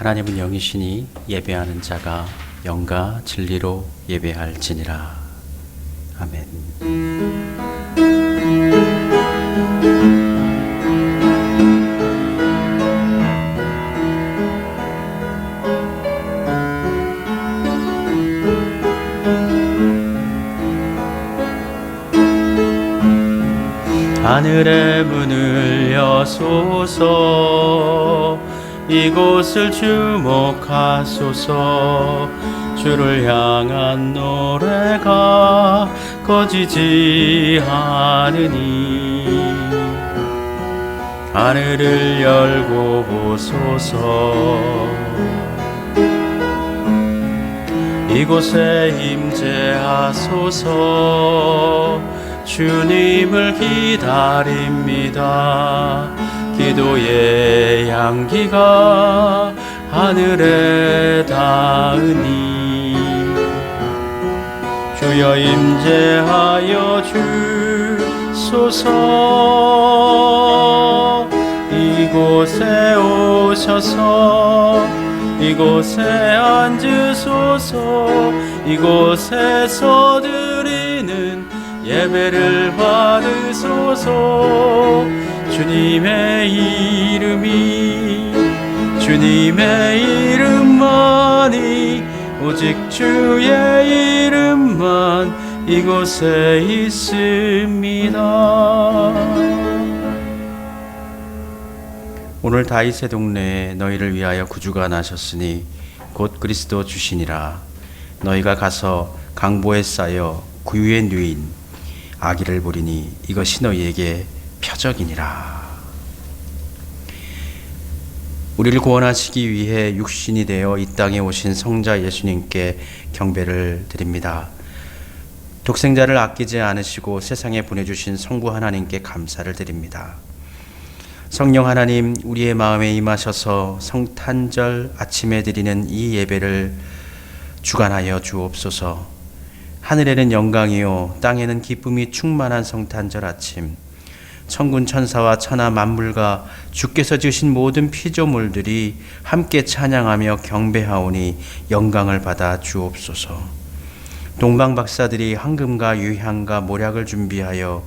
하나님은 영이시니 예배하는 자가 영과 진리로 예배할지니라. 아멘. 하늘의 문을 여소서, 이곳을 주목하소서. 주를 향한 노래가 꺼지지 않으니 하늘을 열고 보소서. 이곳에 임재하소서. 주님을 기다립니다. 기도의 향기가 하늘에 닿으니 주여 임재하여 주소서. 이곳에 오셔서 이곳에 앉으소서. 이곳에서 드리는 예배를 받으소서. 주님의 이름만이, 오직 주의 이름만 이곳에 있습니다. 오늘 다윗의 동네에 너희를 위하여 구주가 나셨으니 곧 그리스도 주시니라. 너희가 가서 강보에 쌓여 구유에 누인 아기를 보리니 이것이 너희에게 표적이니라. 우리를 구원하시기 위해 육신이 되어 이 땅에 오신 성자 예수님께 경배를 드립니다. 독생자를 아끼지 않으시고 세상에 보내주신 성부 하나님께 감사를 드립니다. 성령 하나님, 우리의 마음에 임하셔서 성탄절 아침에 드리는 이 예배를 주관하여 주옵소서. 하늘에는 영광이요 땅에는 기쁨이 충만한 성탄절 아침, 천군 천사와 천하 만물과 주께서 지으신 모든 피조물들이 함께 찬양하며 경배하오니 영광을 받아 주옵소서. 동방 박사들이 황금과 유향과 모략을 준비하여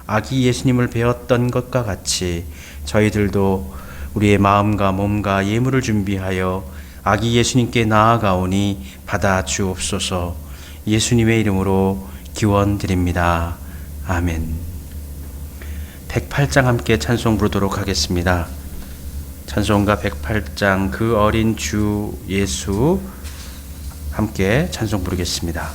아기 예수님을 배웠던 것과 같이 저희들도 우리의 마음과 몸과 예물을 준비하여 아기 예수님께 나아가오니 받아 주옵소서. 예수님의 이름으로 기원드립니다. 아멘. 108장 함께 찬송 부르도록 하겠습니다. 찬송가 108장 그 어린 주 예수 함께 찬송 부르겠습니다.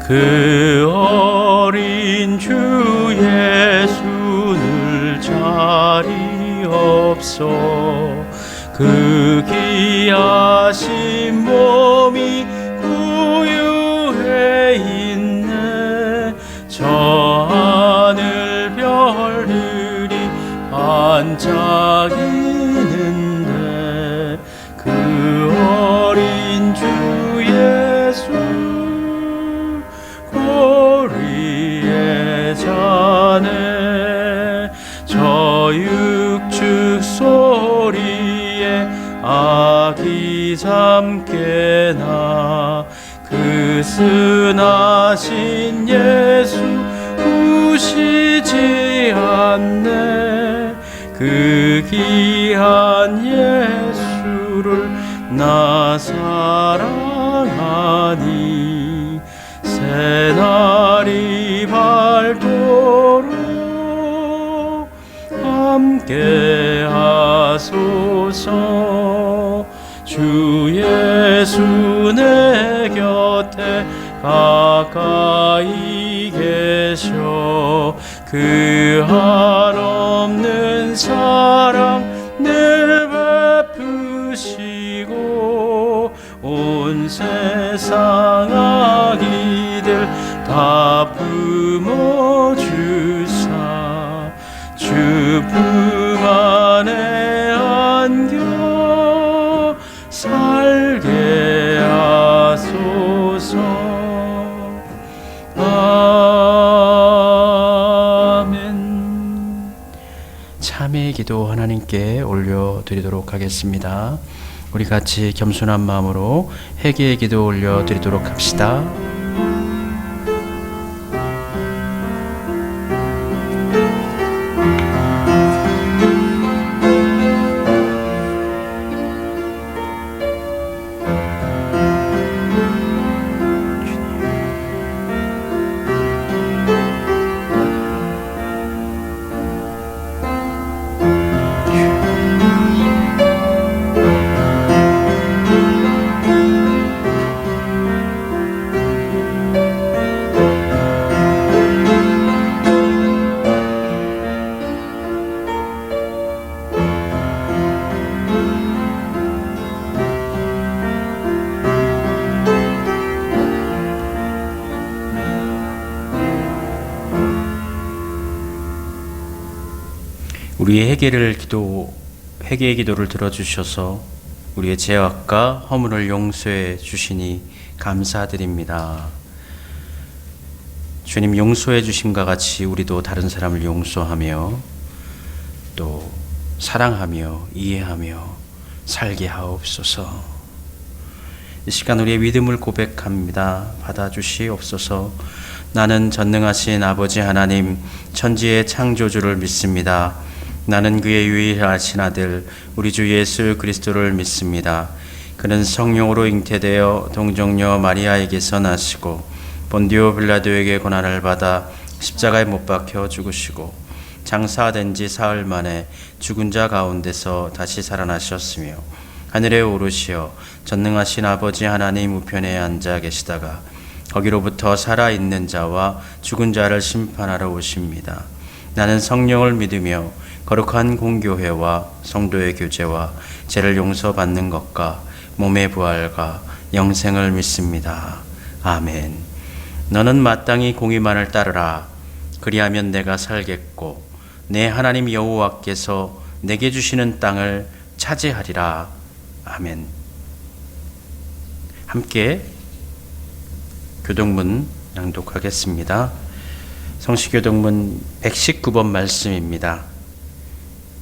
그 어린 주 예수를 자리 없어 그 귀하신 몸이 구유에 있네. 저 하늘 별들이 반짝이는데 그 어린 주 예수 고리에 자네. 저 육축 소리에 아기 잠깨나 그 순하신 예수 우시지 않네. 그 귀한 예수를 나 사랑하니 새날이 밝도록 함께 하소서. 주 예수 내 곁에 가까이 계셔 그 한없는 사랑 늘 베푸시고 온 세상 아기들 다 품어주사 주 품 안에 안겨 살게 하소서. 찬양의 기도 하나님께 올려드리도록 하겠습니다. 우리 같이 겸손한 마음으로 회개의 기도 올려드리도록 합시다. 우리의 회개의 기도를 들어주셔서 우리의 죄악과 허물을 용서해 주시니 감사드립니다. 주님, 용서해 주심과 같이 우리도 다른 사람을 용서하며 또 사랑하며 이해하며 살게 하옵소서. 이 시간 우리의 믿음을 고백합니다. 받아주시옵소서. 나는 전능하신 아버지 하나님, 천지의 창조주를 믿습니다. 나는 그의 유일하신 아들 우리 주 예수 그리스도를 믿습니다. 그는 성령으로 잉태되어 동정녀 마리아에게서 나시고 본디오 빌라도에게 고난을 받아 십자가에 못 박혀 죽으시고 장사된 지 사흘 만에 죽은 자 가운데서 다시 살아나셨으며 하늘에 오르시어 전능하신 아버지 하나님 우편에 앉아 계시다가 거기로부터 살아있는 자와 죽은 자를 심판하러 오십니다. 나는 성령을 믿으며 거룩한 공교회와 성도의 교제와 죄를 용서받는 것과 몸의 부활과 영생을 믿습니다. 아멘. 너는 마땅히 공의만을 따르라. 그리하면 내가 살겠고 내 하나님 여호와께서 내게 주시는 땅을 차지하리라. 아멘. 함께 교동문 낭독하겠습니다. 성시교동문 119번 말씀입니다.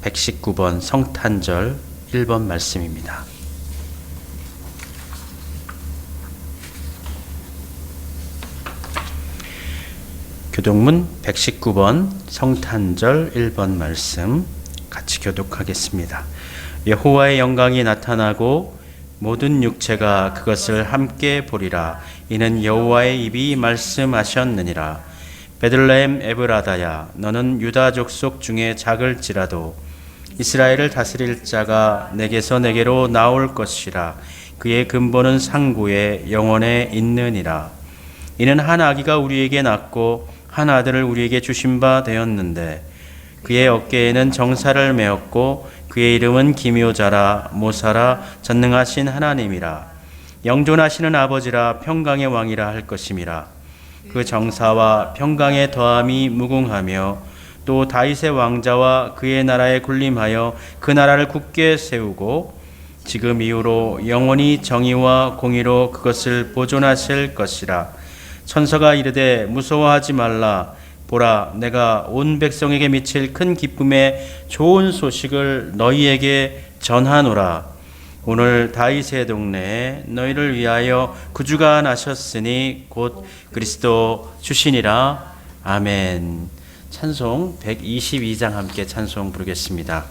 119번 성탄절 1번 말씀입니다. 교동문 119번 성탄절 1번 말씀 같이 교독하겠습니다. 여호와의 영광이 나타나고 모든 육체가 그것을 함께 보리라. 이는 여호와의 입이 말씀하셨느니라. 베들레헴 에브라다야, 너는 유다 족속 중에 작을지라도 이스라엘을 다스릴 자가 내게서 내게로 나올 것이라. 그의 근본은 상고에 영원에 있느니라. 이는 한 아기가 우리에게 낳고 한 아들을 우리에게 주신 바 되었는데 그의 어깨에는 정사를 메었고 그의 이름은 기묘자라 모사라 전능하신 하나님이라. 영존하시는 아버지라 평강의 왕이라 할 것임이라. 그 정사와 평강의 더함이 무궁하며 또 다윗의 왕자와 그의 나라에 군림하여 그 나라를 굳게 세우고 지금 이후로 영원히 정의와 공의로 그것을 보존하실 것이라. 천사가 이르되 무서워하지 말라. 보라, 내가 온 백성에게 미칠 큰 기쁨의 좋은 소식을 너희에게 전하노라. 오늘 다윗의 동네에 너희를 위하여 구주가 나셨으니 곧 그리스도 주시니라. 아멘. 찬송 122장 함께 찬송 부르겠습니다.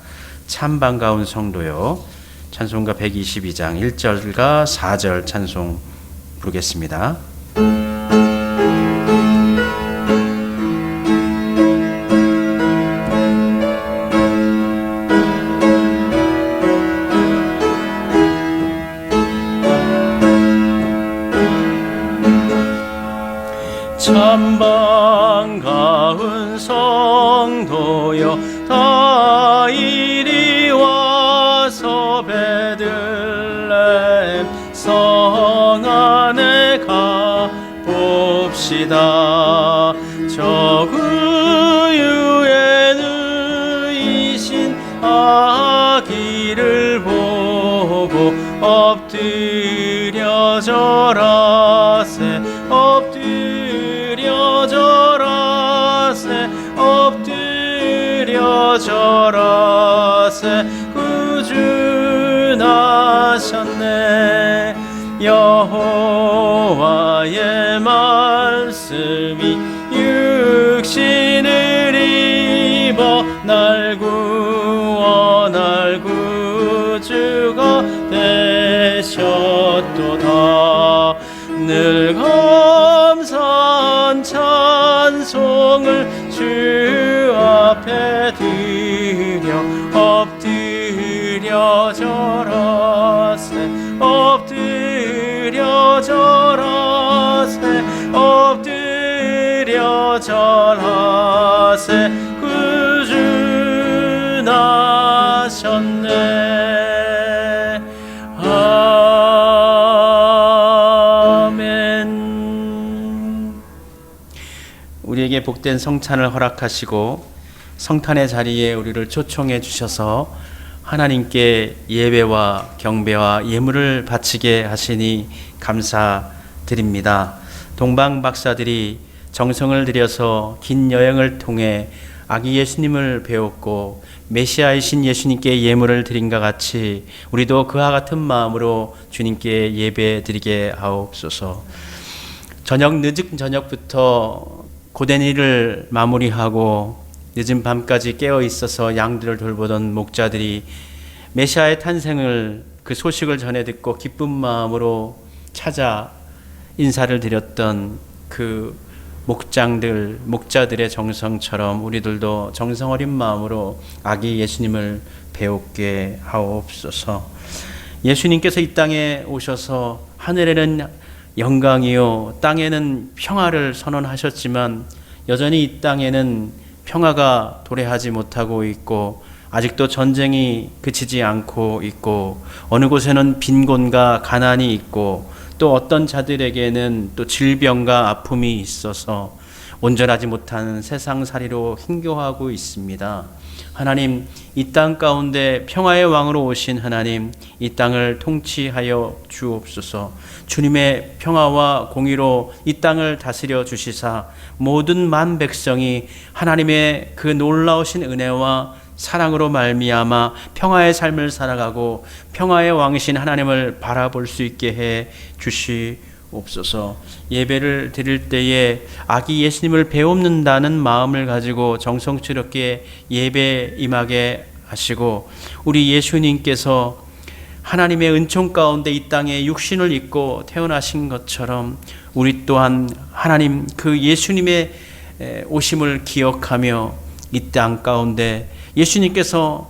참 반가운 성도요. 찬송가 122장 1절과 4절 찬송 부르겠습니다. 참 반가운 성도여 다 이리 와서 베들레헴 성 안에 가봅시다. 저 구유에 누이신 아기를 보고 엎드려 절하세 엎드려 절하세 말씀이 육신을 입어 날 구원할 구주가 되셨도다. 늘 감사한 찬송을 주 앞에 드려 엎드려 절하세 엎드려 절하세 엎드려 절하세 구주 나셨네. 아멘. 우리에게 복된 성찬을 허락하시고 성탄의 자리에 우리를 초청해 주셔서 하나님께 예배와 경배와 예물을 바치게 하시니 감사드립니다. 동방 박사들이 정성을 들여서 긴 여행을 통해 아기 예수님을 배웠고 메시아이신 예수님께 예물을 드린과 같이 우리도 그와 같은 마음으로 주님께 예배 드리게 하옵소서. 늦은 저녁부터 고된 일을 마무리하고 늦은 밤까지 깨어 있어서 양들을 돌보던 목자들이 메시아의 탄생을 그 소식을 전해 듣고 기쁜 마음으로 찾아 인사를 드렸던 그 목자들의 정성처럼 우리들도 정성 어린 마음으로 아기 예수님을 배우게 하옵소서. 예수님께서 이 땅에 오셔서 하늘에는 영광이요 땅에는 평화를 선언하셨지만 여전히 이 땅에는 평화가 도래하지 못하고 있고 아직도 전쟁이 그치지 않고 있고 어느 곳에는 빈곤과 가난이 있고 또 어떤 자들에게는 또 질병과 아픔이 있어서 온전하지 못한 세상살이로 힘겨워하고 있습니다. 하나님, 이 땅 가운데 평화의 왕으로 오신 하나님, 이 땅을 통치하여 주옵소서. 주님의 평화와 공의로 이 땅을 다스려 주시사 모든 만 백성이 하나님의 그 놀라우신 은혜와 사랑으로 말미암아 평화의 삶을 살아가고 평화의 왕이신 하나님을 바라볼 수 있게 해 주시옵소서. 예배를 드릴 때에 아기 예수님을 배웁는다는 마음을 가지고 정성스럽게 예배 임하게 하시고 우리 예수님께서 하나님의 은총 가운데 이 땅에 육신을 입고 태어나신 것처럼 우리 또한 하나님 그 예수님의 오심을 기억하며 이 땅 가운데 예수님께서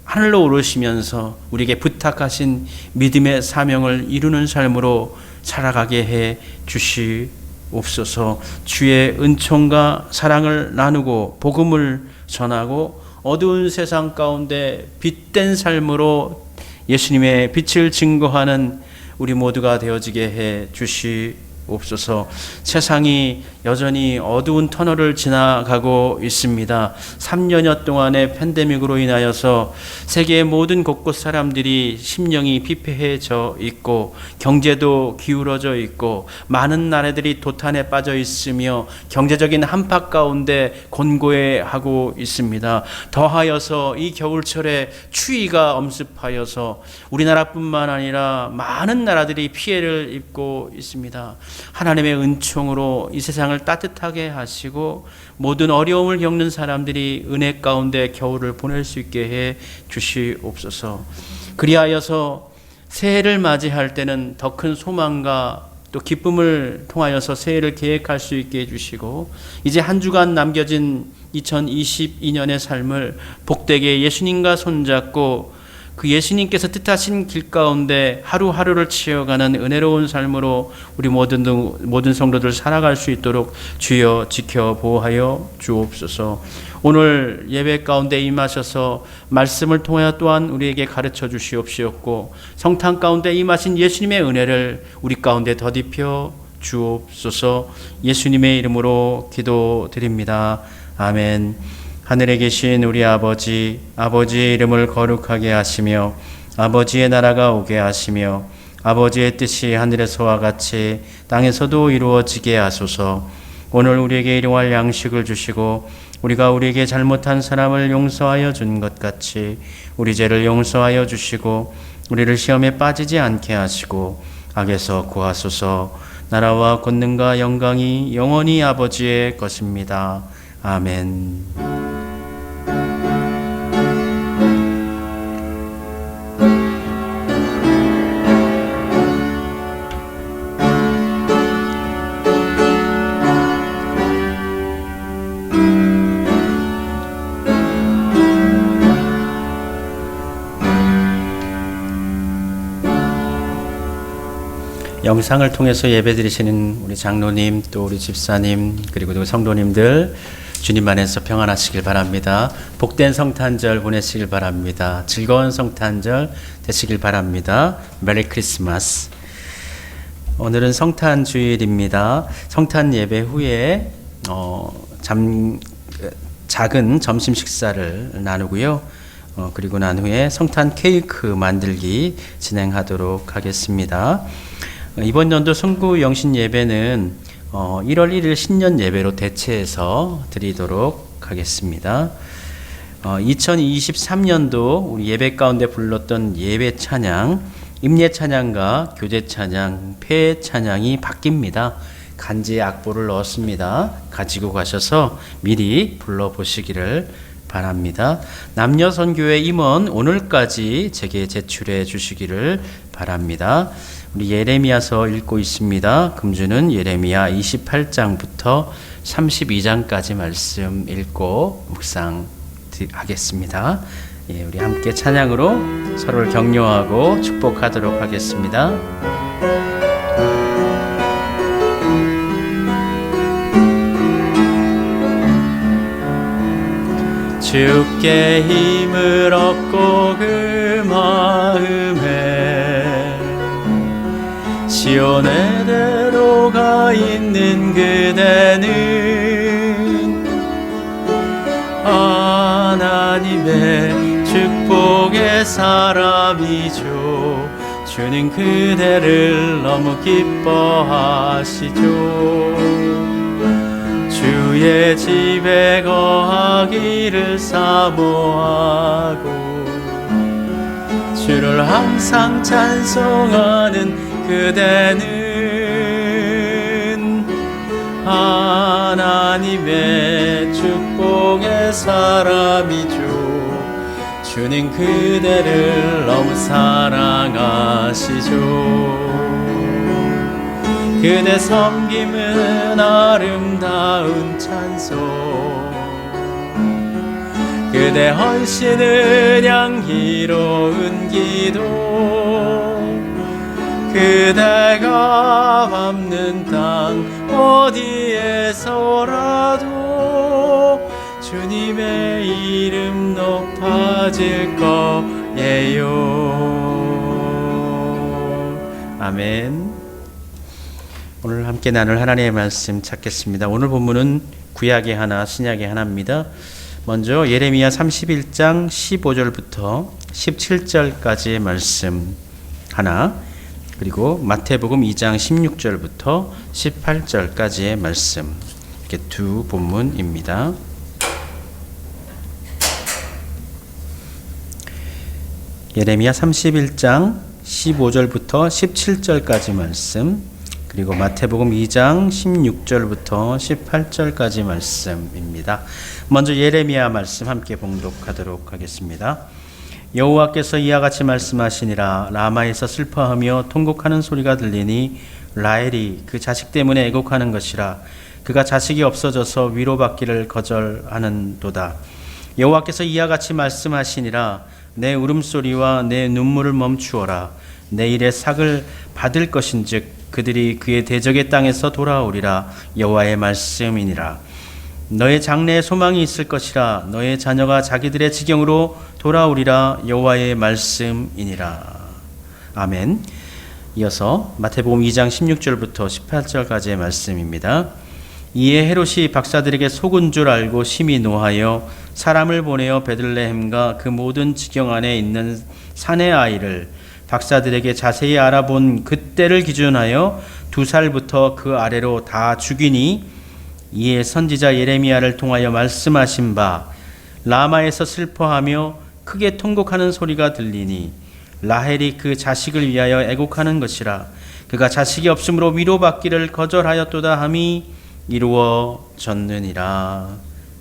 하늘로 오르시면서 우리에게 부탁하신 믿음의 사명을 이루는 삶으로 살아가게 해 주시옵소서. 주의 은총과 사랑을 나누고 복음을 전하고 어두운 세상 가운데 빛된 삶으로 예수님의 빛을 증거하는 우리 모두가 되어지게 해 주시옵소서. 세상이 여전히 어두운 터널을 지나가고 있습니다. 3년여 동안의 팬데믹으로 인하여서 세계의 모든 곳곳 사람들이 심령이 피폐해져 있고 경제도 기울어져 있고 많은 나라들이 도탄에 빠져 있으며 경제적인 한파 가운데 곤고해하고 있습니다. 더하여서 이 겨울철에 추위가 엄습하여서 우리나라뿐만 아니라 많은 나라들이 피해를 입고 있습니다. 하나님의 은총으로 이 세상을 따뜻하게 하시고 모든 어려움을 겪는 사람들이 은혜 가운데 겨울을 보낼 수 있게 해 주시옵소서. 그리하여서 새해를 맞이할 때는 더 큰 소망과 또 기쁨을 통하여서 새해를 계획할 수 있게 해주시고 이제 한 주간 남겨진 2022년의 삶을 복되게 예수님과 손잡고 그 예수님께서 뜻하신 길 가운데 하루하루를 치어가는 은혜로운 삶으로 우리 모든 성도들 살아갈 수 있도록 주여 지켜 보호하여 주옵소서. 오늘 예배 가운데 임하셔서 말씀을 통하여 또한 우리에게 가르쳐 주시옵시었고 성탄 가운데 임하신 예수님의 은혜를 우리 가운데 더딥혀 주옵소서. 예수님의 이름으로 기도드립니다. 아멘. 하늘에 계신 우리 아버지, 아버지의 이름을 거룩하게 하시며 아버지의 나라가 오게 하시며 아버지의 뜻이 하늘에서와 같이 땅에서도 이루어지게 하소서. 오늘 우리에게 일용할 양식을 주시고 우리가 우리에게 잘못한 사람을 용서하여 준 것 같이 우리 죄를 용서하여 주시고 우리를 시험에 빠지지 않게 하시고 악에서 구하소서. 나라와 권능과 영광이 영원히 아버지의 것입니다. 아멘. 영상을 통해서 예배드리시는 우리 장로님, 또 우리 집사님, 그리고 또 성도님들 주님 안에서 평안하시길 바랍니다. 복된 성탄절 보내시길 바랍니다. 즐거운 성탄절 되시길 바랍니다. 메리 크리스마스. 오늘은 성탄 주일입니다. 성탄 예배 후에 작은 점심 식사를 나누고요. 그리고 난 후에 성탄 케이크 만들기 진행하도록 하겠습니다. 이번 연도 성구 영신 예배는 1월 1일 신년 예배로 대체해서 드리도록 하겠습니다. 2023년도 우리 예배 가운데 불렀던 예배 찬양, 임예 찬양과 교제 찬양, 폐 찬양이 바뀝니다. 간지에 악보를 넣었습니다. 가지고 가셔서 미리 불러보시기를 바랍니다. 남녀 선교회 임원 오늘까지 제게 제출해 주시기를 바랍니다. 우리 예레미야서 읽고 있습니다. 금주는 예레미야 28장부터 32장까지 말씀 읽고 묵상하겠습니다. 우리 함께 찬양으로 서로를 격려하고 축복하도록 하겠습니다. 주께 힘을 얻고 그 마음에 시온의 대로가 있는 그대는 하나님의 축복의 사람이죠. 주는 그대를 너무 기뻐하시죠. 주의 집에 거하기를 사모하고 주를 항상 찬송하는 그대는 하나님의 축복의 사람이죠. 주는 그대를 너무 사랑하시죠. 그대 섬김은 아름다운 찬송, 그대 헌신은 향기로운 기도, 그대가 밟는 땅 어디에서라도 주님의 이름 높아질 거예요. 아멘. 오늘 함께 나눌 하나님의 말씀 찾겠습니다. 오늘 본문은 구약의 하나, 신약의 하나입니다. 먼저 예레미야 31장 15절부터 17절까지의 말씀 하나, 그리고 마태복음 2장 16절부터 18절까지의 말씀, 이렇게 두 본문입니다. 예레미야 31장 15절부터 17절까지 말씀, 그리고 마태복음 2장 16절부터 18절까지 말씀입니다. 먼저 예레미야 말씀 함께 봉독하도록 하겠습니다. 여호와께서 이와 같이 말씀하시니라. 라마에서 슬퍼하며 통곡하는 소리가 들리니 라헬이 그 자식 때문에 애곡하는 것이라. 그가 자식이 없어져서 위로받기를 거절하는도다. 여호와께서 이와 같이 말씀하시니라. 내 울음소리와 내 눈물을 멈추어라. 내일의 삭을 받을 것인즉 그들이 그의 대적의 땅에서 돌아오리라. 여호와의 말씀이니라. 너의 장래에 소망이 있을 것이라. 너의 자녀가 자기들의 지경으로 돌아오리라. 여호와의 말씀이니라. 아멘. 이어서 마태복음 2장 16절부터 18절까지의 말씀입니다. 이에 헤롯이 박사들에게 속은 줄 알고 심히 노하여 사람을 보내어 베들레헴과 그 모든 지경 안에 있는 산의 아이를 박사들에게 자세히 알아본 그때를 기준하여 2살부터 그 아래로 다 죽이니, 이에 선지자 예레미야를 통하여 말씀하신 바 라마에서 슬퍼하며 크게 통곡하는 소리가 들리니 라헬이 그 자식을 위하여 애곡하는 것이라. 그가 자식이 없으므로 위로받기를 거절하였도다 함이 이루어졌느니라.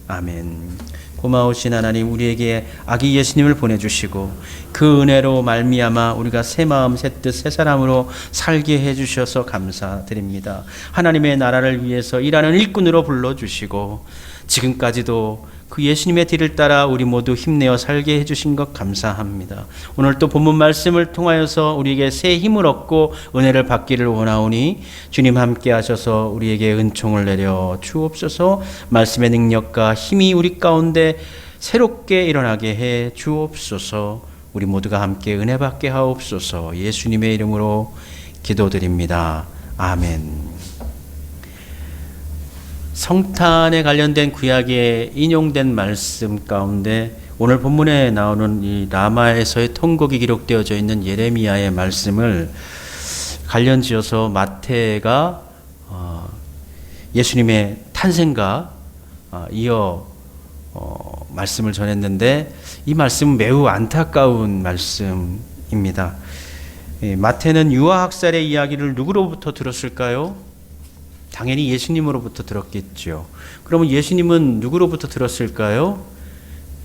아멘. 고마우신 하나님, 우리에게 아기 예수님을 보내주시고 그 은혜로 말미암아 우리가 새 마음 새 뜻 새 사람으로 살게 해주셔서 감사드립니다. 하나님의 나라를 위해서 일하는 일꾼으로 불러주시고 지금까지도 그 예수님의 뒤를 따라 우리 모두 힘내어 살게 해주신 것 감사합니다. 오늘 또 본문 말씀을 통하여서 우리에게 새 힘을 얻고 은혜를 받기를 원하오니 주님 함께 하셔서 우리에게 은총을 내려 주옵소서. 말씀의 능력과 힘이 우리 가운데 새롭게 일어나게 해 주옵소서. 우리 모두가 함께 은혜 받게 하옵소서. 예수님의 이름으로 기도드립니다. 아멘. 성탄에 관련된 구약에 인용된 말씀 가운데 오늘 본문에 나오는 이 라마에서의 통곡이 기록되어져 있는 예레미야의 말씀을 관련지어서 마태가 예수님의 탄생과 이어 말씀을 전했는데 이 말씀은 매우 안타까운 말씀입니다. 마태는 유아학살의 이야기를 누구로부터 들었을까요? 당연히 예수님으로부터 들었겠죠. 그러면 예수님은 누구로부터 들었을까요?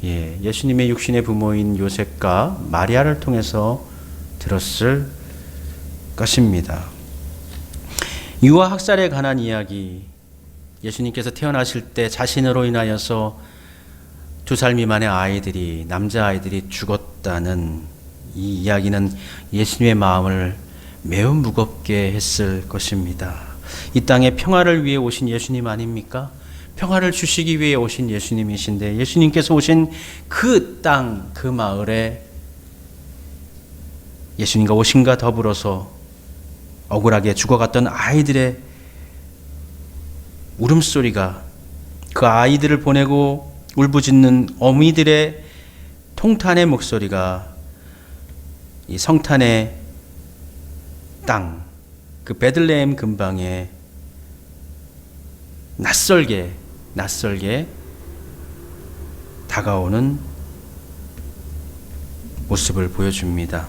예수님의 육신의 부모인 요셉과 마리아를 통해서 들었을 것입니다. 유아 학살에 관한 이야기, 예수님께서 태어나실 때 자신으로 인하여서 2살 미만의 아이들이, 남자아이들이 죽었다는 이 이야기는 예수님의 마음을 매우 무겁게 했을 것입니다. 이 땅에 평화를 위해 오신 예수님 아닙니까? 평화를 주시기 위해 오신 예수님이신데 예수님께서 오신 그 땅, 그 마을에 예수님과 오신과 더불어서 억울하게 죽어갔던 아이들의 울음소리가, 그 아이들을 보내고 울부짖는 어미들의 통탄의 목소리가 이 성탄의 땅, 그 베들레헴 근방에 낯설게 다가오는 모습을 보여줍니다.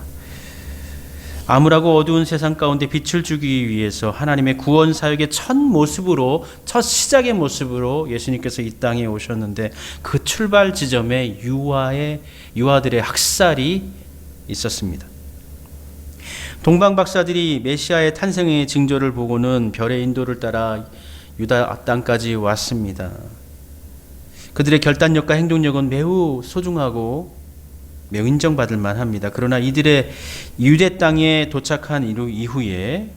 암울하고 어두운 세상 가운데 빛을 주기 위해서 하나님의 구원 사역의 첫 모습으로, 첫 시작의 모습으로 예수님께서 이 땅에 오셨는데 그 출발 지점에 유아들의 학살이 있었습니다. 동방 박사들이 메시아의 탄생의 징조를 보고는 별의 인도를 따라 유다 땅까지 왔습니다. 그들의 결단력과 행동력은 매우 소중하고 매우 인정받을 만합니다. 그러나 이들의 유대 땅에 도착한 이후에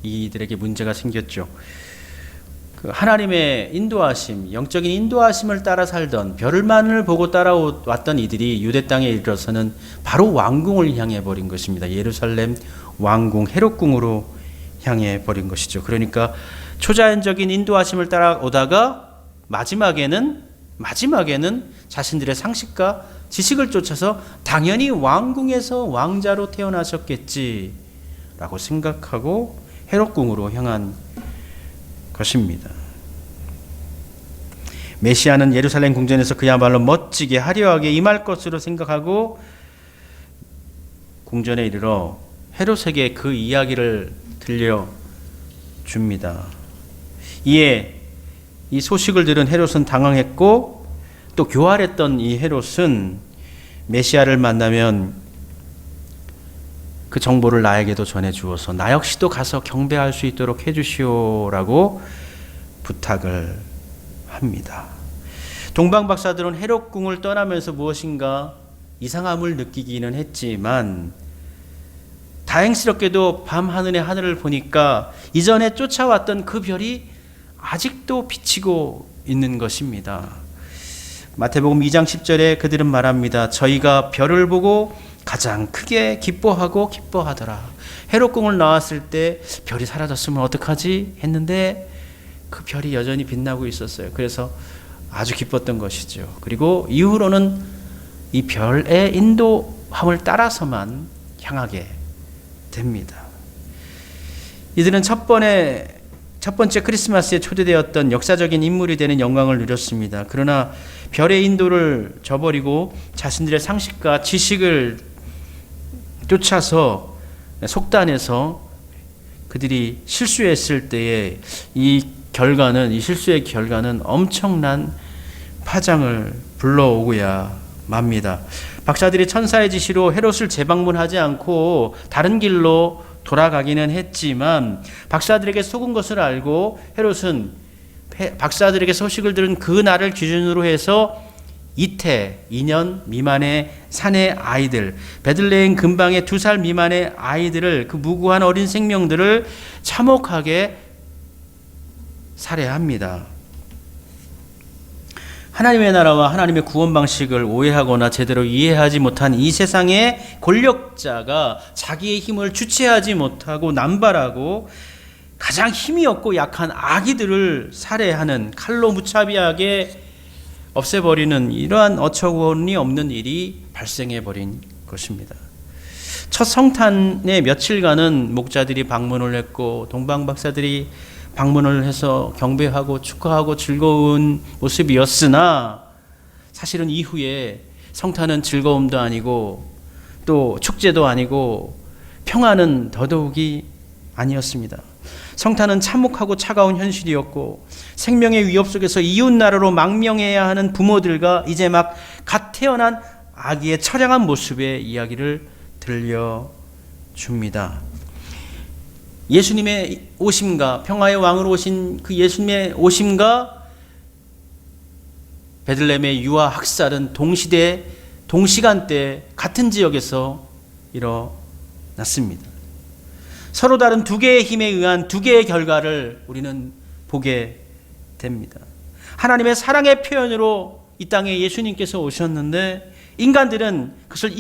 이들에게 문제가 생겼죠. 그 하나님의 인도하심, 영적인 인도하심을 따라 살던, 별만을 보고 따라왔던 이들이 유대 땅에 이르러서는 바로 왕궁을 향해 버린 것입니다. 예루살렘 왕궁 헤롯궁으로 향해 버린 것이죠. 그러니까 초자연적인 인도하심을 따라오다가 마지막에는 자신들의 상식과 지식을 쫓아서 당연히 왕궁에서 왕자로 태어나셨겠지라고 생각하고 헤롯궁으로 향한 것입니다. 메시아는 예루살렘 궁전에서 그야말로 멋지게 화려하게 임할 것으로 생각하고 궁전에 이르러 헤롯에게 그 이야기를 들려줍니다. 이에 이 소식을 들은 헤롯은 당황했고 또 교활했던 이 헤롯은 메시아를 만나면 그 정보를 나에게도 전해주어서 나 역시도 가서 경배할 수 있도록 해주시오라고 부탁을 합니다. 동방박사들은 헤롯궁을 떠나면서 무엇인가 이상함을 느끼기는 했지만 다행스럽게도 밤하늘의 하늘을 보니까 이전에 쫓아왔던 그 별이 아직도 비치고 있는 것입니다. 마태복음 2장 10절에 그들은 말합니다. 저희가 별을 보고 가장 크게 기뻐하더라. 헤롯궁을 나왔을 때 별이 사라졌으면 어떡하지 했는데 그 별이 여전히 빛나고 있었어요. 그래서 아주 기뻤던 것이죠. 그리고 이후로는 이 별의 인도함을 따라서만 향하게 됩니다. 이들은 첫 번째 크리스마스에 초대되었던 역사적인 인물이 되는 영광을 누렸습니다. 그러나 별의 인도를 저버리고 자신들의 상식과 지식을 쫓아서 속단해서 그들이 실수했을 때에 이 실수의 결과는 엄청난 파장을 불러오고야 맙니다. 박사들이 천사의 지시로 헤롯을 재방문하지 않고 다른 길로 돌아가기는 했지만 박사들에게 속은 것을 알고 헤롯은 박사들에게 소식을 들은 그 날을 기준으로 해서 2년 미만의 산의 아이들, 베들레헴 근방의 2살 미만의 아이들을, 그 무고한 어린 생명들을 참혹하게 살해합니다. 하나님의 나라와 하나님의 구원 방식을 오해하거나 제대로 이해하지 못한 이 세상의 권력자가 자기의 힘을 주체하지 못하고 남발하고 가장 힘이 없고 약한 아기들을 살해하는, 칼로 무차비하게 없애버리는 이러한 어처구니 없는 일이 발생해버린 것입니다. 첫 성탄의 며칠간은 목자들이 방문을 했고 동방박사들이 방문을 해서 경배하고 축하하고 즐거운 모습이었으나 사실은 이후에 성탄은 즐거움도 아니고 또 축제도 아니고 평화는 더더욱이 아니었습니다. 성탄은 참혹하고 차가운 현실이었고 생명의 위협 속에서 이웃 나라로 망명해야 하는 부모들과 이제 막 갓 태어난 아기의 처량한 모습의 이야기를 들려줍니다. 예수님의 오심과 평화의 왕으로 오신 그 예수님의 오심과 베들레헴의 유아 학살은 동시간대 같은 지역에서 일어났습니다. 서로 다른 두 개의 힘에 의한 두 개의 결과를 우리는 보게 됩니다. 하나님의 사랑의 표현으로 이 땅에 예수님께서 오셨는데 인간들은 그것을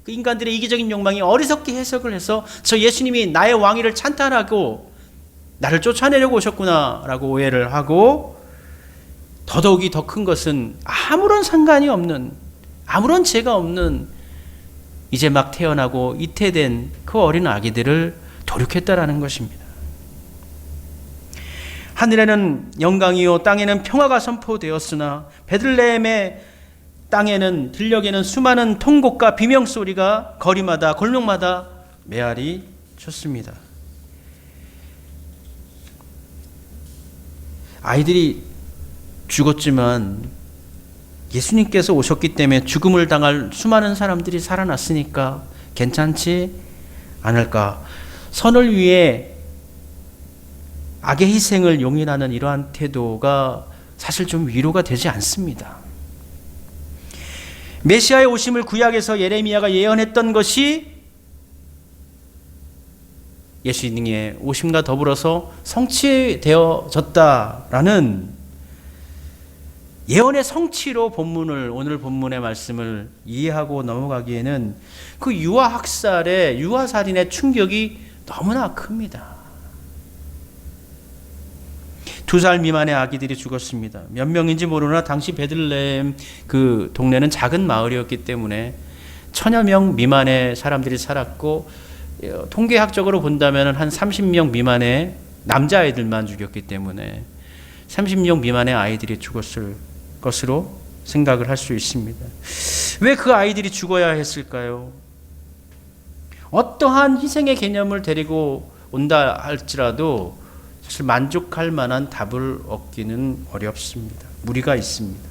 그 인간들의 이기적인 욕망이 어리석게 해석을 해서 저 예수님이 나의 왕위를 찬탄하고 나를 쫓아내려고 오셨구나 라고 오해를 하고, 더더욱이 더 큰 것은 아무런 상관이 없는, 아무런 죄가 없는 이제 막 태어나고 잉태된 그 어린 아기들을 도륙했다라는 것입니다. 하늘에는 영광이요 땅에는 평화가 선포되었으나 베들레헴의 땅에는 들녘에는 수많은 통곡과 비명소리가 거리마다 골목마다 메아리 쳤습니다. 아이들이 죽었지만 예수님께서 오셨기 때문에 죽음을 당할 수많은 사람들이 살아났으니까 괜찮지 않을까. 선을 위해 악의 희생을 용인하는 이러한 태도가 사실 좀 위로가 되지 않습니다. 메시아의 오심을 구약에서 예레미야가 예언했던 것이 예수님의 오심과 더불어서 성취되어졌다라는 예언의 성취로 오늘 본문의 말씀을 이해하고 넘어가기에는 그 유아살인의 충격이 너무나 큽니다. 2살 미만의 아기들이 죽었습니다. 몇 명인지 모르나 당시 베들레헴 그 동네는 작은 마을이었기 때문에 1000여 명 미만의 사람들이 살았고, 통계학적으로 본다면 한 30명 미만의 남자아이들만 죽였기 때문에 30명 미만의 아이들이 죽었을 것으로 생각을 할 수 있습니다. 왜 그 아이들이 죽어야 했을까요? 어떠한 희생의 개념을 데리고 온다 할지라도 사실 만족할 만한 답을 얻기는 어렵습니다. 무리가 있습니다.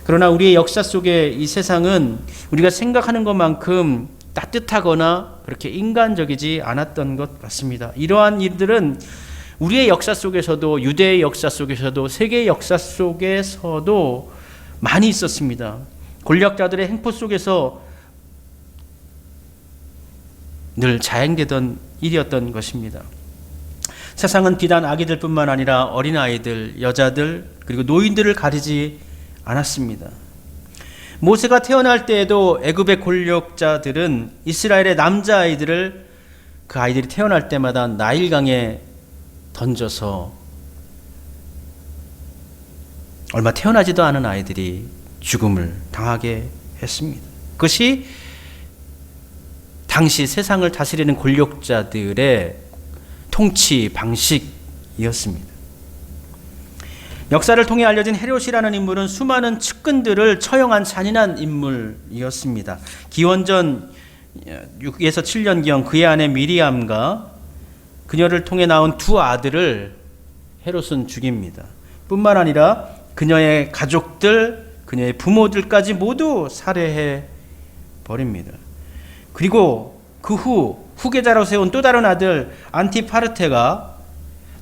그러나 우리의 역사 속에 이 세상은 우리가 생각하는 것만큼 따뜻하거나 그렇게 인간적이지 않았던 것 같습니다. 이러한 일들은 우리의 역사 속에서도, 유대의 역사 속에서도, 세계의 역사 속에서도 많이 있었습니다. 권력자들의 행포 속에서 늘 자행되던 일이었던 것입니다. 세상은 비단 아기들뿐만 아니라 어린아이들, 여자들, 그리고 노인들을 가리지 않았습니다. 모세가 태어날 때에도 애굽의 권력자들은 이스라엘의 남자아이들을, 그 아이들이 태어날 때마다 나일강에 던져서 얼마 태어나지도 않은 아이들이 죽음을 당하게 했습니다. 그것이 당시 세상을 다스리는 권력자들의 통치 방식이었습니다. 역사를 통해 알려진 헤롯이라는 인물은 수많은 측근들을 처형한 잔인한 인물이었습니다. 기원전 6에서 7년경 그의 아내 미리암과 그녀를 통해 나온 두 아들을 헤롯은 죽입니다. 뿐만 아니라 그녀의 가족들, 그녀의 부모들까지 모두 살해해 버립니다. 그리고 그 후 후계자로 세운 또 다른 아들 안티파르테가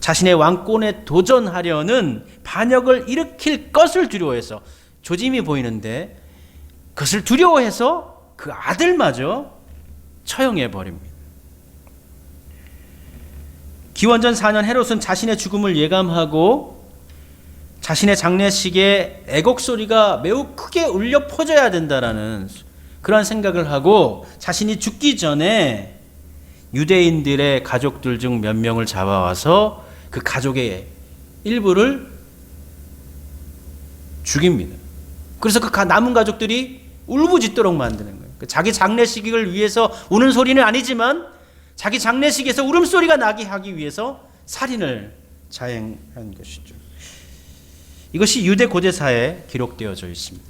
자신의 왕권에 도전하려는 반역을 일으킬 것을 두려워해서, 조짐이 보이는데 그것을 두려워해서 그 아들마저 처형해 버립니다. 기원전 4년 헤롯은 자신의 죽음을 예감하고 자신의 장례식에 애곡 소리가 매우 크게 울려 퍼져야 된다라는 그러한 생각을 하고 자신이 죽기 전에 유대인들의 가족들 중 몇 명을 잡아와서 그 가족의 일부를 죽입니다. 그래서 그 남은 가족들이 울부짖도록 만드는 거예요. 자기 장례식을 위해서 우는 소리는 아니지만 자기 장례식에서 울음소리가 나게 하기 위해서 살인을 자행한 것이죠. 이것이 유대 고대사에 기록되어져 있습니다.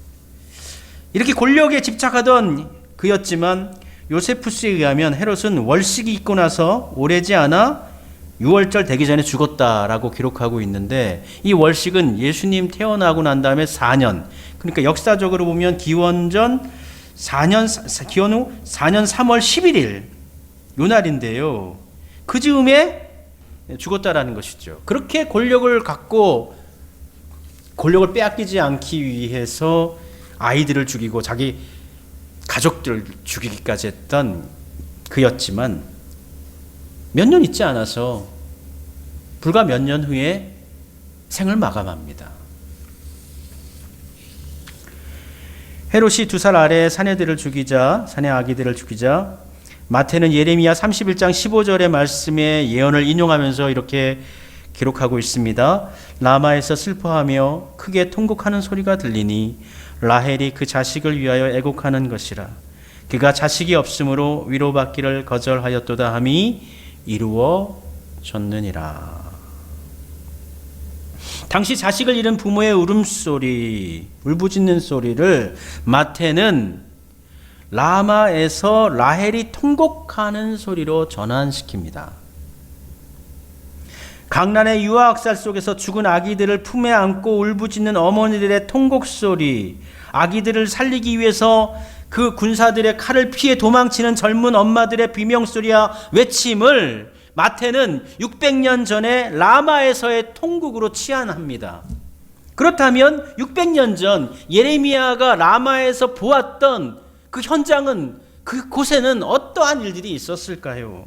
이렇게 권력에 집착하던 그였지만 요세푸스에 의하면 헤롯은 월식이 있고 나서 오래지 않아 6월절 되기 전에 죽었다라고 기록하고 있는데, 이 월식은 예수님 태어나고 난 다음에 4년, 그러니까 역사적으로 보면 기원 후 4년 3월 11일 요 날인데요. 그 즈음에 죽었다라는 것이죠. 그렇게 권력을 갖고 권력을 빼앗기지 않기 위해서 아이들을 죽이고 자기 가족들을 죽이기까지 했던 그였지만 몇 년 있지 않아서 불과 몇 년 후에 생을 마감합니다. 헤롯이 2살 아래의 사내 아기들을 죽이자 마태는 예레미야 31장 15절의 말씀의 예언을 인용하면서 이렇게 기록하고 있습니다. 라마에서 슬퍼하며 크게 통곡하는 소리가 들리니 라헬이 그 자식을 위하여 애곡하는 것이라. 그가 자식이 없으므로 위로받기를 거절하였도다 함이 이루어졌느니라. 당시 자식을 잃은 부모의 울음소리, 울부짖는 소리를 마태는 라마에서 라헬이 통곡하는 소리로 전환시킵니다. 강란의 유아학살 속에서 죽은 아기들을 품에 안고 울부짖는 어머니들의 통곡소리, 아기들을 살리기 위해서 그 군사들의 칼을 피해 도망치는 젊은 엄마들의 비명소리와 외침을 마태는 600년 전에 라마에서의 통곡으로 치환합니다. 그렇다면 600년 전 예레미야가 라마에서 보았던 그 현장은, 그 곳에는 어떠한 일들이 있었을까요?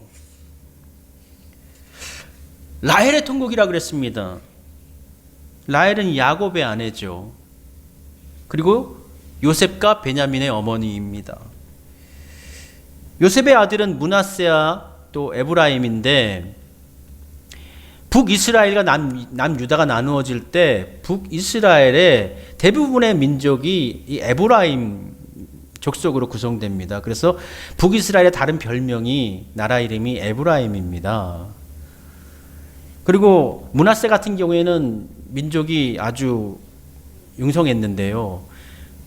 라헬의 통곡이라 그랬습니다. 라헬은 야곱의 아내죠. 그리고 요셉과 베냐민의 어머니입니다. 요셉의 아들은 므낫세와 또 에브라임인데, 북이스라엘과 남유다가 나누어질 때 북이스라엘의 대부분의 민족이 이 에브라임 족속으로 구성됩니다. 그래서 북이스라엘의 다른 별명이, 나라 이름이 에브라임입니다. 그리고 므낫세 같은 경우에는 민족이 아주 융성했는데요.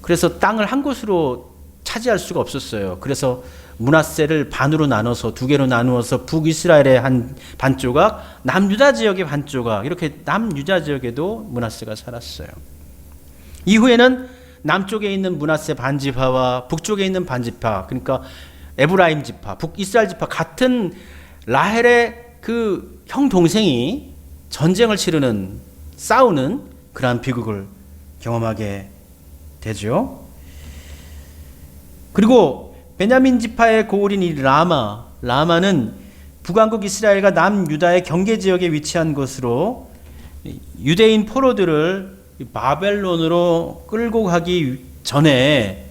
그래서 땅을 한 곳으로 차지할 수가 없었어요. 그래서 므낫세를 반으로 나눠서, 두 개로 나누어서 북이스라엘의 한 반조각, 남유다 지역의 반조각, 이렇게 남유다 지역에도 므낫세가 살았어요. 이후에는 남쪽에 있는 므낫세 반지파와 북쪽에 있는 반지파, 그러니까 에브라임 지파, 북이스라엘 지파 같은 라헬의 그 형 동생이 전쟁을 싸우는 그러한 비극을 경험하게 되죠. 그리고 베냐민 지파의 고을인 이 라마는 북왕국 이스라엘과 남유다의 경계 지역에 위치한 곳으로 유대인 포로들을 바벨론으로 끌고 가기 전에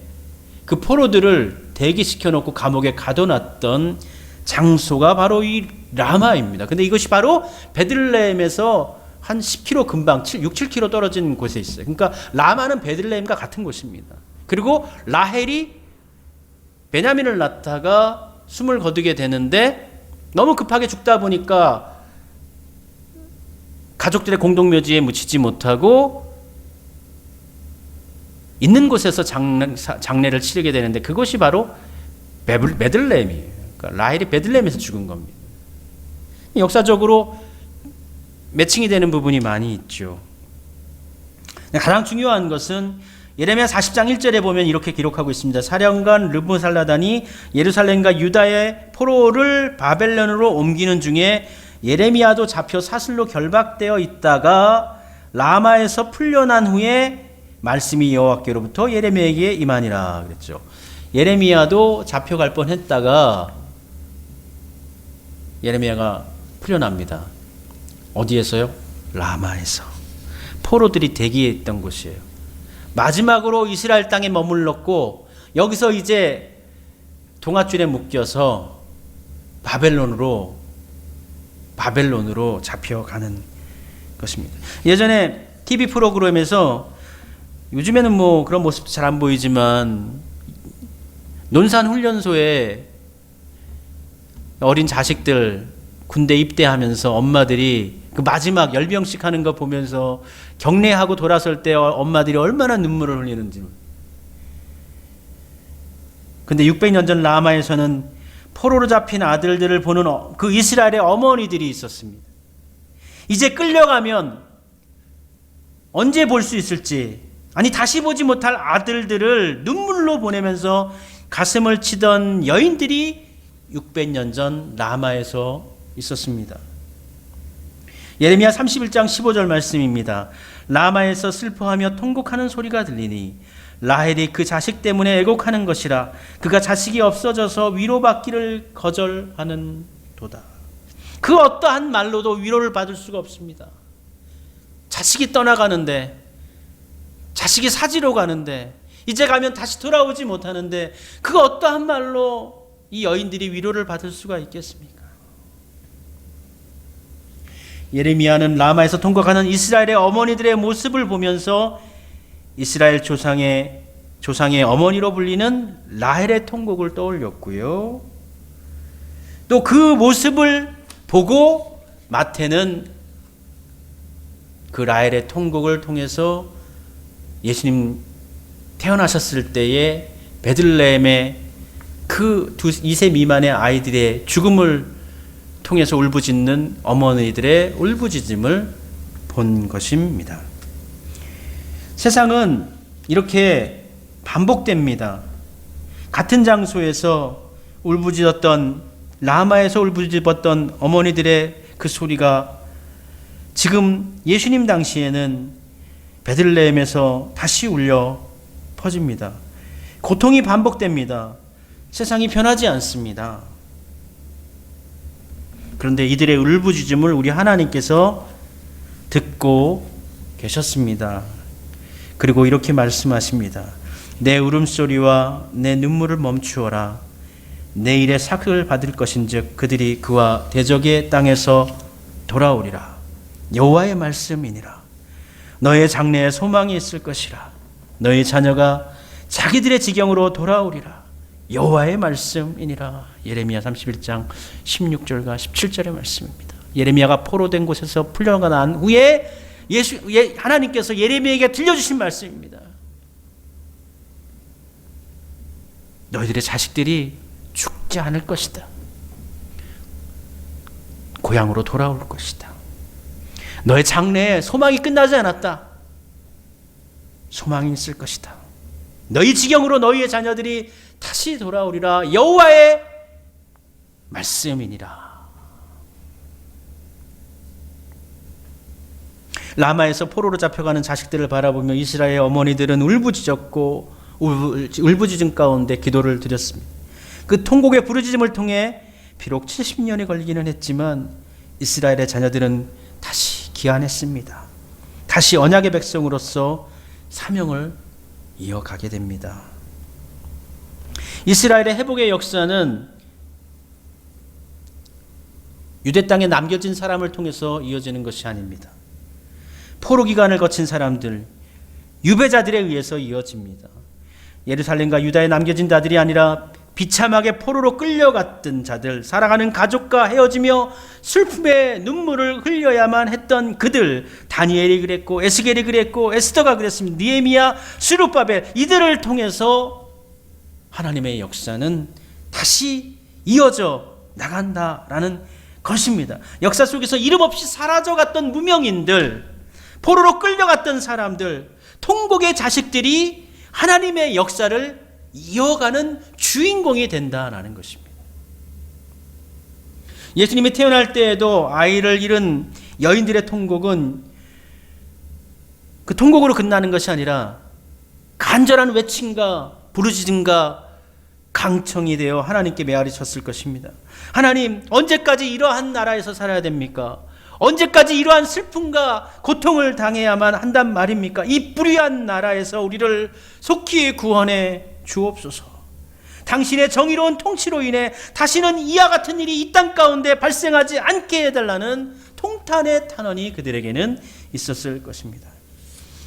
그 포로들을 대기시켜 놓고 감옥에 가둬놨던 장소가 바로 이 라마입니다. 근데 이것이 바로 베들레헴에서 한 10km 근방 6, 7km 떨어진 곳에 있어요. 그러니까 라마는 베들레헴과 같은 곳입니다. 그리고 라헬이 베냐민을 낳다가 숨을 거두게 되는데 너무 급하게 죽다 보니까 가족들의 공동묘지에 묻히지 못하고 있는 곳에서 장례를 치르게 되는데, 그것이 바로 베들레헴이에요. 그러니까 라헬이 베들레헴에서 죽은 겁니다. 역사적으로 매칭이 되는 부분이 많이 있죠. 가장 중요한 것은 예레미야 40장 1절에 보면 이렇게 기록하고 있습니다. 사령관 르브살라단이 예루살렘과 유다의 포로를 바벨론으로 옮기는 중에 예레미야도 잡혀 사슬로 결박되어 있다가 라마에서 풀려난 후에 말씀이 여호와께로부터 예레미야에게 임하니라 그랬죠. 예레미야도 잡혀갈 뻔했다가 예레미야가 풀려납니다. 어디에서요? 라마에서. 포로들이 대기했던 곳이에요. 마지막으로 이스라엘 땅에 머물렀고 여기서 이제 동아줄에 묶여서 바벨론으로 잡혀가는 것입니다. 예전에 TV 프로그램에서 요즘에는 뭐 그런 모습도 잘 안 보이지만 논산 훈련소에 어린 자식들 군대 입대하면서 엄마들이 그 마지막 열병식 하는 거 보면서 경례하고 돌아설 때 엄마들이 얼마나 눈물을 흘리는지. 근데 600년 전 라마에서는 포로로 잡힌 아들들을 보는 그 이스라엘의 어머니들이 있었습니다. 이제 끌려가면 언제 볼 수 있을지, 아니 다시 보지 못할 아들들을 눈물로 보내면서 가슴을 치던 여인들이 600년 전 라마에서 있었습니다. 예레미야 31장 15절 말씀입니다. 라마에서 슬퍼하며 통곡하는 소리가 들리니 라헬이 그 자식 때문에 애곡하는 것이라. 그가 자식이 없어져서 위로받기를 거절하는 도다. 그 어떠한 말로도 위로를 받을 수가 없습니다. 자식이 떠나가는데, 자식이 사지로 가는데, 이제 가면 다시 돌아오지 못하는데 그 어떠한 말로 이 여인들이 위로를 받을 수가 있겠습니까? 예레미야는 라마에서 통곡하는 이스라엘의 어머니들의 모습을 보면서 이스라엘 조상의 어머니로 불리는 라헬의 통곡을 떠올렸고요. 또 그 모습을 보고 마태는 그 라헬의 통곡을 통해서 예수님 태어나셨을 때에 베들레헴의 그 2세 미만의 아이들의 죽음을 통해서 울부짖는 어머니들의 울부짖음을 본 것입니다. 세상은 이렇게 반복됩니다. 같은 장소에서 라마에서 울부짖었던 어머니들의 그 소리가 지금 예수님 당시에는 베들레헴에서 다시 울려 퍼집니다. 고통이 반복됩니다. 세상이 변하지 않습니다. 그런데 이들의 울부짖음을 우리 하나님께서 듣고 계셨습니다. 그리고 이렇게 말씀하십니다. 내 울음소리와 내 눈물을 멈추어라. 내 일에 삭을 받을 것인즉 그들이 그와 대적의 땅에서 돌아오리라. 여호와의 말씀이니라. 너의 장래에 소망이 있을 것이라. 너의 자녀가 자기들의 지경으로 돌아오리라. 여호와의 말씀이니라. 예레미야 31장 16절과 17절의 말씀입니다. 예레미야가 포로된 곳에서 풀려난 후에 하나님께서 예레미야에게 들려주신 말씀입니다. 너희들의 자식들이 죽지 않을 것이다. 고향으로 돌아올 것이다. 너의 장래에 소망이 끝나지 않았다. 소망이 있을 것이다. 너희 지경으로 너희의 자녀들이 다시 돌아오리라. 여호와의 말씀이니라. 라마에서 포로로 잡혀가는 자식들을 바라보며 이스라엘 어머니들은 울부짖었고 울부짖음 가운데 기도를 드렸습니다. 그 통곡의 부르짖음을 통해 비록 70년이 걸리기는 했지만 이스라엘의 자녀들은 다시 귀환했습니다. 다시 언약의 백성으로서 사명을 이어가게 됩니다. 이스라엘의 회복의 역사는 유대 땅에 남겨진 사람을 통해서 이어지는 것이 아닙니다. 포로 기간을 거친 사람들, 유배자들에 의해서 이어집니다. 예루살렘과 유다에 남겨진 자들이 아니라 비참하게 포로로 끌려갔던 자들, 살아가는 가족과 헤어지며 슬픔의 눈물을 흘려야만 했던 그들, 다니엘이 그랬고 에스겔이 그랬고 에스더가 그랬습니다. 느헤미야, 스룹바벨, 이들을 통해서 하나님의 역사는 다시 이어져 나간다라는 것입니다. 역사 속에서 이름 없이 사라져갔던 무명인들, 포로로 끌려갔던 사람들, 통곡의 자식들이 하나님의 역사를 이어가는 주인공이 된다는 것입니다. 예수님이 태어날 때에도 아이를 잃은 여인들의 통곡은 그 통곡으로 끝나는 것이 아니라 간절한 외침과 부르짖음과 강청이 되어 하나님께 메아리쳤을 것입니다. 하나님, 언제까지 이러한 나라에서 살아야 됩니까? 언제까지 이러한 슬픔과 고통을 당해야만 한단 말입니까? 이 불의한 나라에서 우리를 속히 구원해 주옵소서. 당신의 정의로운 통치로 인해 다시는 이와 같은 일이 이 땅 가운데 발생하지 않게 해달라는 통탄의 탄원이 그들에게는 있었을 것입니다.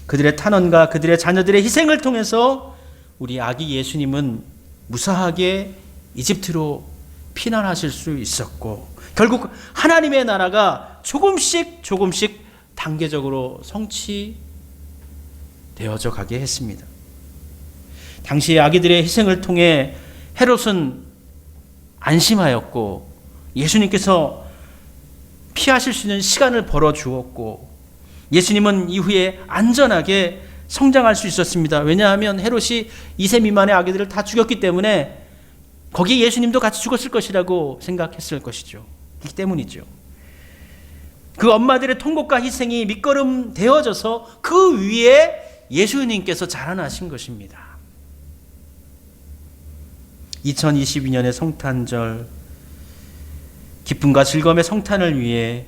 그들의 탄원과 그들의 자녀들의 희생을 통해서 우리 아기 예수님은 무사하게 이집트로 피난하실 수 있었고, 결국 하나님의 나라가 조금씩 단계적으로 성취되어져 가게 했습니다. 당시 아기들의 희생을 통해 헤롯은 안심하였고, 예수님께서 피하실 수 있는 시간을 벌어주었고, 예수님은 이후에 안전하게 성장할 수 있었습니다. 왜냐하면 헤롯이 2세 미만의 아기들을 다 죽였기 때문에 거기에 예수님도 같이 죽었을 것이라고 생각했을 것이죠. 이 때문이죠. 그 엄마들의 통곡과 희생이 밑거름 되어져서 그 위에 예수님께서 자라나신 것입니다. 2022년의 성탄절, 기쁨과 즐거움의 성탄을 위해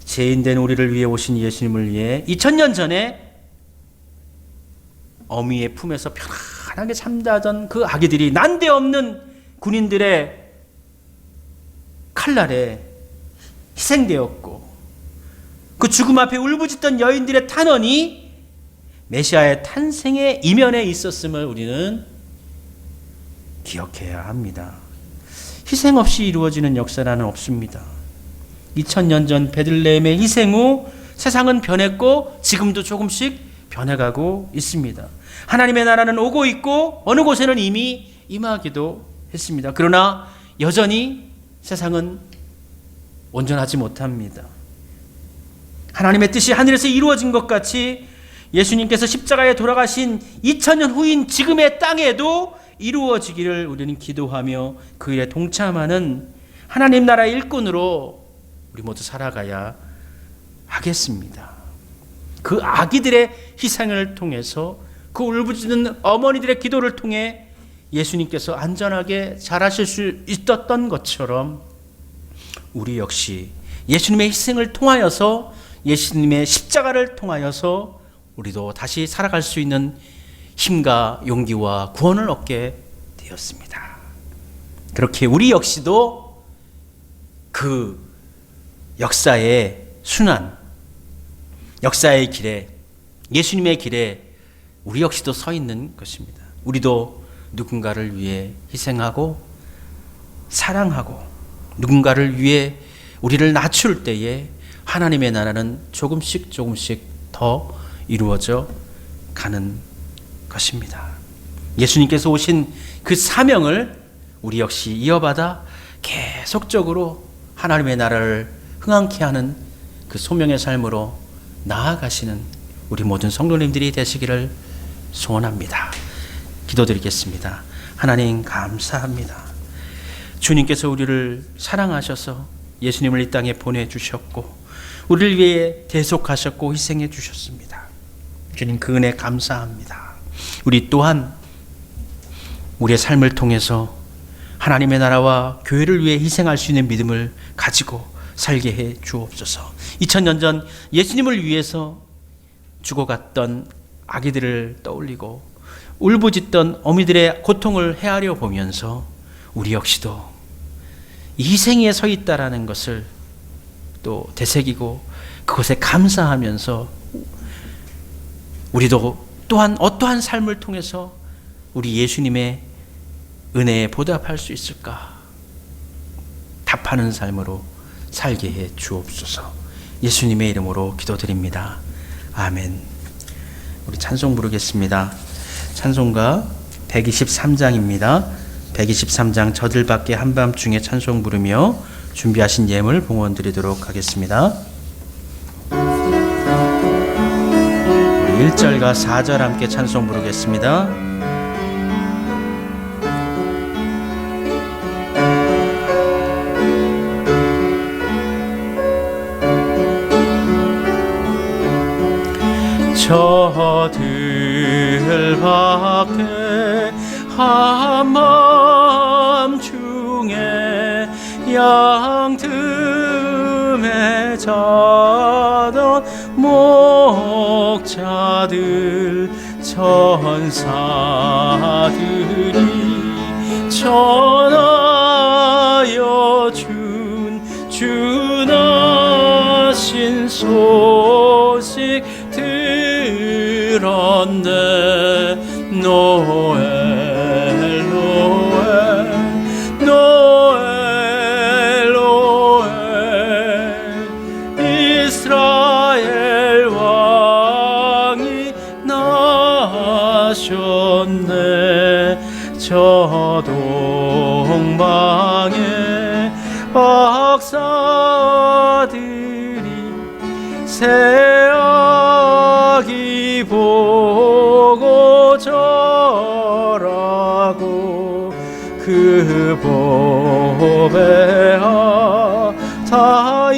죄인된 우리를 위해 오신 예수님을 위해 2000년 전에 어미의 품에서 편안하게 잠자던 그 아기들이 난데없는 군인들의 칼날에 희생되었고, 그 죽음 앞에 울부짖던 여인들의 탄원이 메시아의 탄생의 이면에 있었음을 우리는 기억해야 합니다. 희생 없이 이루어지는 역사는 없습니다. 2000년 전 베들레헴의 희생 후 세상은 변했고 지금도 조금씩 변해가고 있습니다. 하나님의 나라는 오고 있고 어느 곳에는 이미 임하기도 했습니다. 그러나 여전히 세상은 온전하지 못합니다. 하나님의 뜻이 하늘에서 이루어진 것 같이 예수님께서 십자가에 돌아가신 2000년 후인 지금의 땅에도 이루어지기를 우리는 기도하며 그 일에 동참하는 하나님 나라의 일꾼으로 우리 모두 살아가야 하겠습니다. 그 아기들의 희생을 통해서, 그 울부짖는 어머니들의 기도를 통해 예수님께서 안전하게 자라실 수 있었던 것처럼 우리 역시 예수님의 희생을 통하여서, 예수님의 십자가를 통하여서 우리도 다시 살아갈 수 있는 힘과 용기와 구원을 얻게 되었습니다. 그렇게 우리 역시도 그 역사의 순환, 역사의 길에, 예수님의 길에 우리 역시도 서 있는 것입니다. 우리도 누군가를 위해 희생하고 사랑하고 누군가를 위해 우리를 낮출 때에 하나님의 나라는 조금씩 더 이루어져 가는 것입니다. 예수님께서 오신 그 사명을 우리 역시 이어받아 계속적으로 하나님의 나라를 흥황케 하는 그 소명의 삶으로 나아가시는 우리 모든 성도님들이 되시기를 소원합니다. 기도드리겠습니다. 하나님 감사합니다. 주님께서 우리를 사랑하셔서 예수님을 이 땅에 보내주셨고 우리를 위해 대속하셨고 희생해 주셨습니다. 주님 그 은혜 감사합니다. 우리 또한 우리의 삶을 통해서 하나님의 나라와 교회를 위해 희생할 수 있는 믿음을 가지고 살게 해 주옵소서. 2000년 전 예수님을 위해서 죽어갔던 아기들을 떠올리고 울부짖던 어미들의 고통을 헤아려 보면서 우리 역시도 이 희생에 서 있다라는 것을 또 되새기고 그것에 감사하면서 우리도 또한 어떠한 삶을 통해서 우리 예수님의 은혜에 보답할 수 있을까? 답하는 삶으로 살게 해 주옵소서. 예수님의 이름으로 기도드립니다. 아멘. 우리 찬송 부르겠습니다. 찬송가 123장입니다. 123장 저들밖에 한밤중에 찬송 부르며 준비하신 예물 봉헌 드리도록 하겠습니다. 우리 1절과 4절 함께 찬송 부르겠습니다. 저들 밖에 한밤 중에 양틈에 자던 목자들 천사들이 전하여 준하신 소식 들었네. 노엘 노엘 노엘 노엘 이스라엘 왕이 나셨네. 저 동방의 박사들이 새 아기 보고 절하고 그 법에 다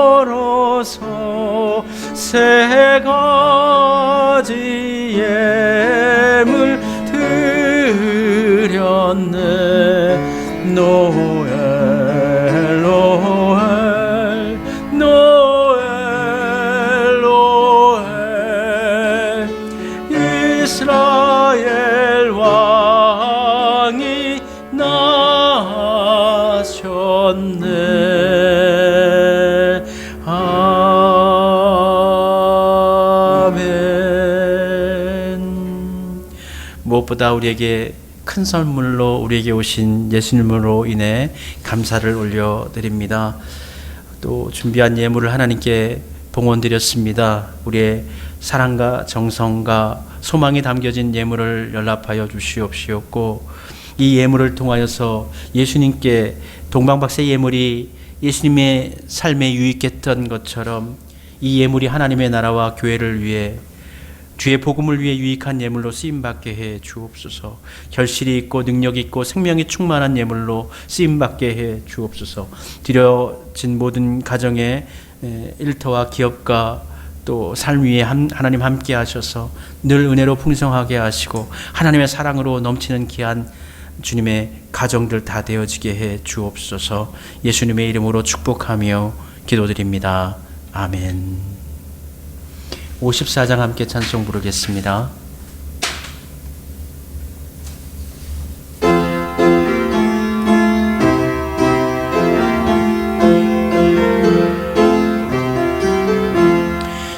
열어서 세 가지 예물 드렸네. 노엘 노엘 노엘 노엘 이스라엘 왕이 나셨네. 아멘. 무엇보다 우리에게 큰 선물로 우리에게 오신 예수님으로 인해 감사를 올려드립니다. 또 준비한 예물을 하나님께 봉헌드렸습니다. 우리의 사랑과 정성과 소망이 담겨진 예물을 연락하여 주시옵시었고, 이 예물을 통하여서 예수님께 동방박사 예물이 예수님의 삶에 유익했던 것처럼 이 예물이 하나님의 나라와 교회를 위해 주의 복음을 위해 유익한 예물로 쓰임받게 해 주옵소서. 결실이 있고 능력이 있고 생명이 충만한 예물로 쓰임받게 해 주옵소서. 드려진 모든 가정의 일터와 기업과 또 삶 위에 하나님 함께 하셔서 늘 은혜로 풍성하게 하시고 하나님의 사랑으로 넘치는 귀한 주님의 가정들 다 되어지게 해 주옵소서. 예수님의 이름으로 축복하며 기도드립니다. 아멘. 54장 함께 찬송 부르겠습니다.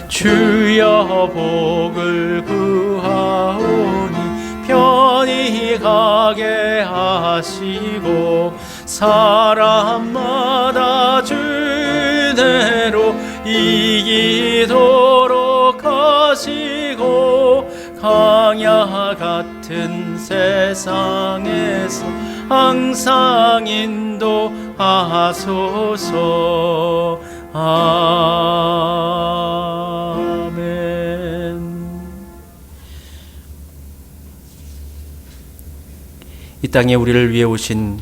주여 복을 구하오니 편히 가게 하시고 사람마다 주대로 이기도록 하시고 강야 같은 세상에서 항상 인도하소서. 아멘. 이 땅에 우리를 위해 오신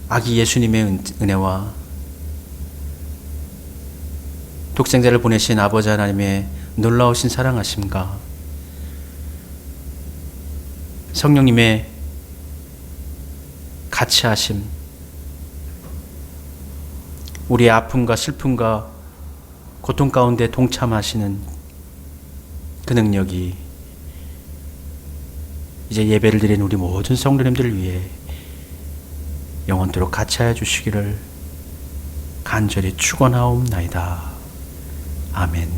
아기 예수님의 은혜와 독생자를 보내신 아버지 하나님의 놀라우신 사랑하심과 성령님의 같이 하심, 우리의 아픔과 슬픔과 고통 가운데 동참하시는 그 능력이 이제 예배를 드린 우리 모든 성도님들을 위해 영원토록 같이 하여 주시기를 간절히 축원하옵나이다. 아멘.